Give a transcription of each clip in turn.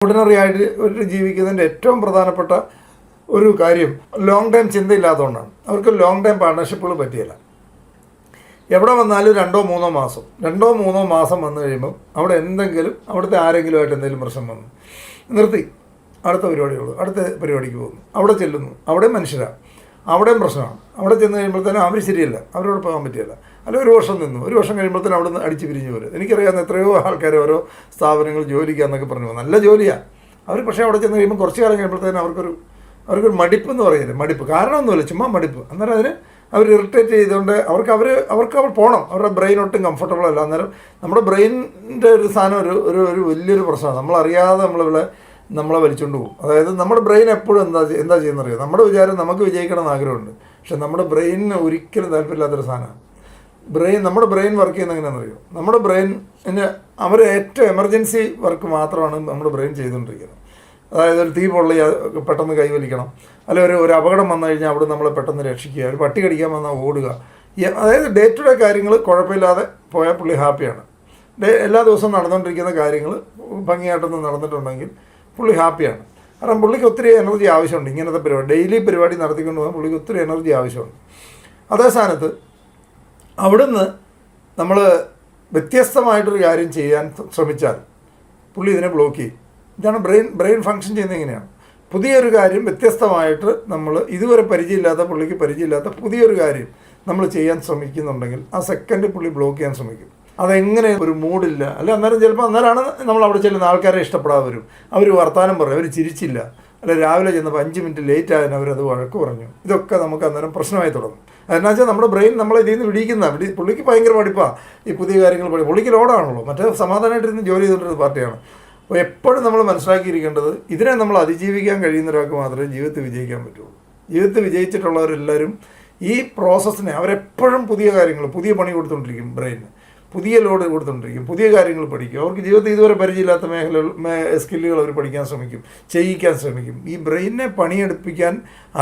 Ordinary ആയിട്ട് ഒരു ജീവിക്കുന്നതിൻ്റെ ഏറ്റവും പ്രധാനപ്പെട്ട ഒരു കാര്യം ലോങ് ടൈം ചിന്തയില്ലാത്തതുകൊണ്ടാണ്. അവർക്ക് ലോങ് ടൈം പാർട്ട്ണർഷിപ്പുകൾ പറ്റിയില്ല. എവിടെ വന്നാലും രണ്ടോ മൂന്നോ മാസം വന്നു കഴിയുമ്പം അവിടെ അവിടുത്തെ ആരെങ്കിലുമായിട്ട് എന്തെങ്കിലും പ്രശ്നം വന്നു നിർത്തി അടുത്ത പരിപാടിക്ക് പോകുന്നു. അവിടെ ചെല്ലുന്നു, അവിടെ മനുഷ്യരാണ്, അവിടെയും പ്രശ്നമാണ്. അവിടെ ചെന്ന് കഴിയുമ്പോഴത്തേനും അവർ ശരിയല്ല, അവരോട് പോകാൻ പറ്റിയല്ല. അല്ലെങ്കിൽ ഒരു വർഷം കഴിയുമ്പോഴത്തേനും അവിടെ നിന്ന് അടിച്ച് പിരിഞ്ഞു വരും. എനിക്കറിയാവുന്ന എത്രയോ ആൾക്കാർ ഓരോ സ്ഥാപനങ്ങൾ ജോലിക്കാന്നൊക്കെ പറഞ്ഞു പോകും, നല്ല ജോലിയാണ് അവർ. പക്ഷേ അവിടെ ചെന്ന് കഴിയുമ്പോൾ കുറച്ച് കാലം കഴിയുമ്പോഴത്തേനും അവർക്കൊരു മടിപ്പ് എന്ന് പറയുന്നത്, മടിപ്പ് കാരണമൊന്നുമില്ല, ചുമ്മാ മടിപ്പ്. അന്നേരം അതിന് അവർ ഇറിറ്റേറ്റ് ചെയ്തുകൊണ്ട് അവർക്ക് പോകണം. അവരുടെ ബ്രെയിൻ ഒട്ടും കംഫർട്ടബിൾ അല്ല. അന്നേരം നമ്മുടെ ബ്രെയിനിൻ്റെ ഒരു സാധനം ഒരു വലിയൊരു പ്രശ്നമാണ്. നമ്മളറിയാതെ നമ്മളെ വലിച്ചുകൊണ്ട് പോകും. അതായത് നമ്മുടെ ബ്രെയിൻ എപ്പോഴും എന്താ ചെയ്യുന്നറിയാം. നമ്മുടെ വിചാരം നമുക്ക് വിജയിക്കണം എന്ന് ആഗ്രഹമുണ്ട്, പക്ഷെ നമ്മുടെ ബ്രെയിനിന് ഒരിക്കലും താല്പര്യമില്ലാത്തൊരു സാധനമാണ് നമ്മുടെ ബ്രെയിൻ വർക്ക് ചെയ്യുന്നത് എങ്ങനെയാണെന്നറിയോ. നമ്മുടെ ബ്രെയിനിന് ഏറ്റവും എമർജൻസി വർക്ക് മാത്രമാണ് നമ്മുടെ ബ്രെയിൻ ചെയ്തുകൊണ്ടിരിക്കുന്നത്. അതായത് ഒരു തീ പൊള്ളി പെട്ടെന്ന് കൈവലിക്കണം, അല്ലെങ്കിൽ ഒരു അപകടം വന്നു കഴിഞ്ഞാൽ അവിടെ നമ്മളെ പെട്ടെന്ന് രക്ഷിക്കുക, ഒരു പട്ടി കടിക്കാൻ വന്നാൽ ഓടുക. അതായത് ഡേ ടു ഡേ കാര്യങ്ങൾ കുഴപ്പമില്ലാതെ പോയാൽ പുള്ളി ഹാപ്പിയാണ്. എല്ലാ ദിവസവും നടന്നുകൊണ്ടിരിക്കുന്ന കാര്യങ്ങൾ ഭംഗിയായിട്ടൊന്ന് നടന്നിട്ടുണ്ടെങ്കിൽ പുള്ളി ഹാപ്പിയാണ്. കാരണം പുള്ളിക്ക് ഒത്തിരി എനർജി ആവശ്യമുണ്ട്. ഇങ്ങനത്തെ ഡെയിലി പരിപാടി നടത്തിക്കൊണ്ട് പോകാൻ പുള്ളിക്ക് ഒത്തിരി എനർജി ആവശ്യമുണ്ട്. അതേ സ്ഥാനത്ത് അവിടുന്ന് നമ്മൾ വ്യത്യസ്തമായിട്ടൊരു കാര്യം ചെയ്യാൻ ശ്രമിച്ചാൽ പുള്ളി ഇതിനെ ബ്ലോക്ക് ചെയ്യും. ഇതാണ് ബ്രെയിൻ ഫങ്ഷൻ ചെയ്യുന്നത് ഇങ്ങനെയാണ്. പുതിയൊരു കാര്യം വ്യത്യസ്തമായിട്ട് നമ്മൾ ഇതുവരെ പുള്ളിക്ക് പരിചയമില്ലാത്ത പുതിയൊരു കാര്യം നമ്മൾ ചെയ്യാൻ ശ്രമിക്കുന്നുണ്ടെങ്കിൽ ആ സെക്കൻഡ് പുള്ളി ബ്ലോക്ക് ചെയ്യാൻ ശ്രമിക്കും. അതെങ്ങനെ ഒരു മൂഡില്ല, അല്ല അന്നേരമാണ് നമ്മൾ അവിടെ ചെല്ലുന്ന ആൾക്കാരെ ഇഷ്ടപ്പെടാതെ വരും. അവർ വർത്തമാനം പറയും, അവർ ചിരിച്ചില്ല, അല്ല രാവിലെ ചെന്നപ്പോൾ 5 മിനിറ്റ് ലേറ്റ് ആയതിന് അവരത് വഴക്ക് പറഞ്ഞു. ഇതൊക്കെ നമുക്ക് അന്നേരം പ്രശ്നമായി തുടങ്ങും. അതെന്നാ വെച്ചാൽ നമ്മുടെ ബ്രെയിൻ നമ്മളെ ഇതിൽ നിന്ന് വിടിയിക്കുന്ന പുള്ളിക്ക് ഭയങ്കര പഠിപ്പാണ് ഈ പുതിയ കാര്യങ്ങൾ പുള്ളിക്ക് ലോഡാണല്ലോ. മറ്റേ സമാധാനമായിട്ടിരുന്ന് ജോലി ചെയ്തുകൊണ്ടിരുന്ന പാർട്ടിയാണ്. അപ്പോൾ എപ്പോഴും നമ്മൾ മനസ്സിലാക്കിയിരിക്കേണ്ടത് ഇതിനെ നമ്മൾ അതിജീവിക്കാൻ കഴിയുന്ന ഒരാൾക്ക് മാത്രമേ ജീവിതത്തിൽ വിജയിക്കാൻ പറ്റുള്ളൂ. ജീവിതത്തിൽ വിജയിച്ചിട്ടുള്ളവരെല്ലാവരും ഈ പ്രോസസ്സിനെ അവരെപ്പോഴും പുതിയ കാര്യങ്ങൾ പുതിയ പണി കൊടുത്തുകൊണ്ടിരിക്കും. ബ്രെയിന് പുതിയ ലോഡ് കൊടുത്തുകൊണ്ടിരിക്കും, പുതിയ കാര്യങ്ങൾ പഠിക്കും. അവർക്ക് ജീവിതത്തിൽ ഇതുവരെ പരിചയമില്ലാത്ത സ്കില്ലുകൾ അവർ പഠിക്കാൻ ശ്രമിക്കും, ചെയ്യിക്കാൻ ശ്രമിക്കും. ഈ ബ്രെയിനെ പണിയെടുപ്പിക്കാൻ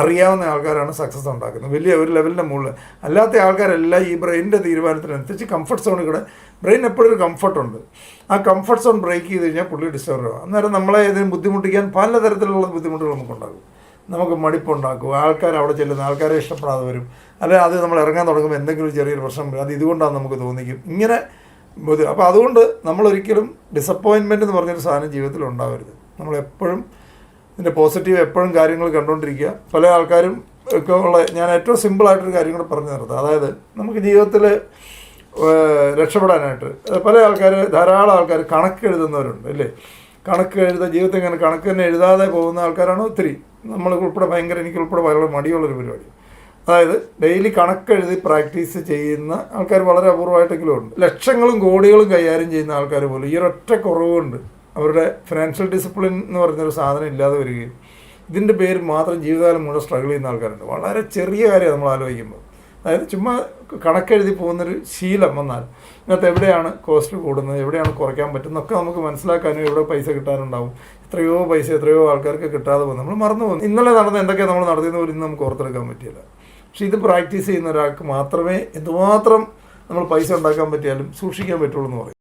അറിയാവുന്ന ആൾക്കാരാണ് സക്സസ് ഉണ്ടാക്കുന്നത്, വലിയ ഒരു ലെവലിൻ്റെ മുകളിൽ. അല്ലാത്ത ആൾക്കാരെല്ലാം ഈ ബ്രെയിനിൻ്റെ തീരുമാനത്തിനനുസരിച്ച് കംഫർട്ട് സോണിൽ കൂടെ ബ്രെയിൻ എപ്പോഴും ഒരു കംഫർട്ടുണ്ട്. ആ കംഫർട്ട് സോൺ ബ്രേക്ക് ചെയ്ത് കഴിഞ്ഞാൽ പുള്ളി ഡിസ്റ്റർബ് ആകും. അന്നേരം നമ്മളെ ഇതിന് ബുദ്ധിമുട്ടിക്കാൻ പലതരത്തിലുള്ള ബുദ്ധിമുട്ടുകൾ നമുക്കുണ്ടാകും. നമുക്ക് മടിപ്പുണ്ടാക്കും, ആൾക്കാർ അവിടെ ചെല്ലുന്ന ആൾക്കാരെ ഇഷ്ടപ്പെടാതെ വരും, അല്ലെങ്കിൽ അത് നമ്മൾ ഇറങ്ങാൻ തുടങ്ങുമ്പോൾ എന്തെങ്കിലും ചെറിയൊരു പ്രശ്നം വരും, അത് ഇതുകൊണ്ടാണ് നമുക്ക് തോന്നിക്കും. ഇങ്ങനെ അപ്പോൾ അതുകൊണ്ട് നമ്മളൊരിക്കലും ഡിസപ്പോയിൻമെൻറ്റ് എന്ന് പറഞ്ഞൊരു സാധനം ജീവിതത്തിൽ ഉണ്ടാവരുത്. നമ്മളെപ്പോഴും ഇതിൻ്റെ പോസിറ്റീവ് എപ്പോഴും കാര്യങ്ങൾ കണ്ടുകൊണ്ടിരിക്കുക. പല ആൾക്കാരും ഒക്കെ ഞാൻ ഏറ്റവും സിമ്പിളായിട്ടൊരു കാര്യം കൂടെ പറഞ്ഞു നിർത്താം. അതായത് നമുക്ക് ജീവിതത്തിൽ രക്ഷപ്പെടാനായിട്ട് ധാരാളം ആൾക്കാർ കണക്ക് എഴുതുന്നവരുണ്ട്, അല്ലേ? ജീവിതത്തിൽ ഇങ്ങനെ കണക്ക് തന്നെ എഴുതാതെ പോകുന്ന ആൾക്കാരാണ് ഒത്തിരി. എനിക്കുൾപ്പെടെ വളരെ മടിയുള്ളൊരു പരിപാടി. അതായത് ഡെയിലി കണക്കെഴുതി പ്രാക്ടീസ് ചെയ്യുന്ന ആൾക്കാർ വളരെ അപൂർവമായിട്ടെങ്കിലും ഉണ്ട്. ലക്ഷങ്ങളും കോടികളും കൈകാര്യം ചെയ്യുന്ന ആൾക്കാർ പോലും ഈ ഒരൊറ്റ കുറവുണ്ട്, അവരുടെ ഫിനാൻഷ്യൽ ഡിസിപ്ലിൻ എന്ന് പറഞ്ഞൊരു സാധനം ഇല്ലാതെ വരികയും ഇതിൻ്റെ പേര് മാത്രം ജീവിതകാലം മുഴുവൻ സ്ട്രഗിൾ ചെയ്യുന്ന ആൾക്കാരുണ്ട്. വളരെ ചെറിയ കാര്യം നമ്മൾ ആലോചിക്കുമ്പോൾ. അതായത് ചുമ്മാ കണക്കെഴുതി പോകുന്നൊരു ശീലം വന്നാൽ ഇതിനകത്ത് എവിടെയാണ് കോസ്റ്റ് കൂടുന്നത്, എവിടെയാണ് കുറയ്ക്കാൻ പറ്റുന്നതൊക്കെ നമുക്ക് മനസ്സിലാക്കാനും എവിടെ പൈസ കിട്ടാനുണ്ടാവും, എത്രയോ ആൾക്കാർക്ക് കിട്ടാതെ പോകും, നമ്മൾ മറന്നു പോകുന്നു. ഇന്നലെ നടന്ന എന്തൊക്കെയാണ് നമ്മൾ നടത്തിയെന്ന് പോലും ഇന്ന് നമുക്ക് ഓർത്തെടുക്കാൻ പറ്റില്ല. പക്ഷേ ഇത് പ്രാക്ടീസ് ചെയ്യുന്ന ഒരാൾക്ക് മാത്രമേ എന്തുമാത്രം നമ്മൾ പൈസ ഉണ്ടാക്കാൻ പറ്റിയാലും സൂക്ഷിക്കാൻ പറ്റുള്ളൂ എന്ന് പറയും.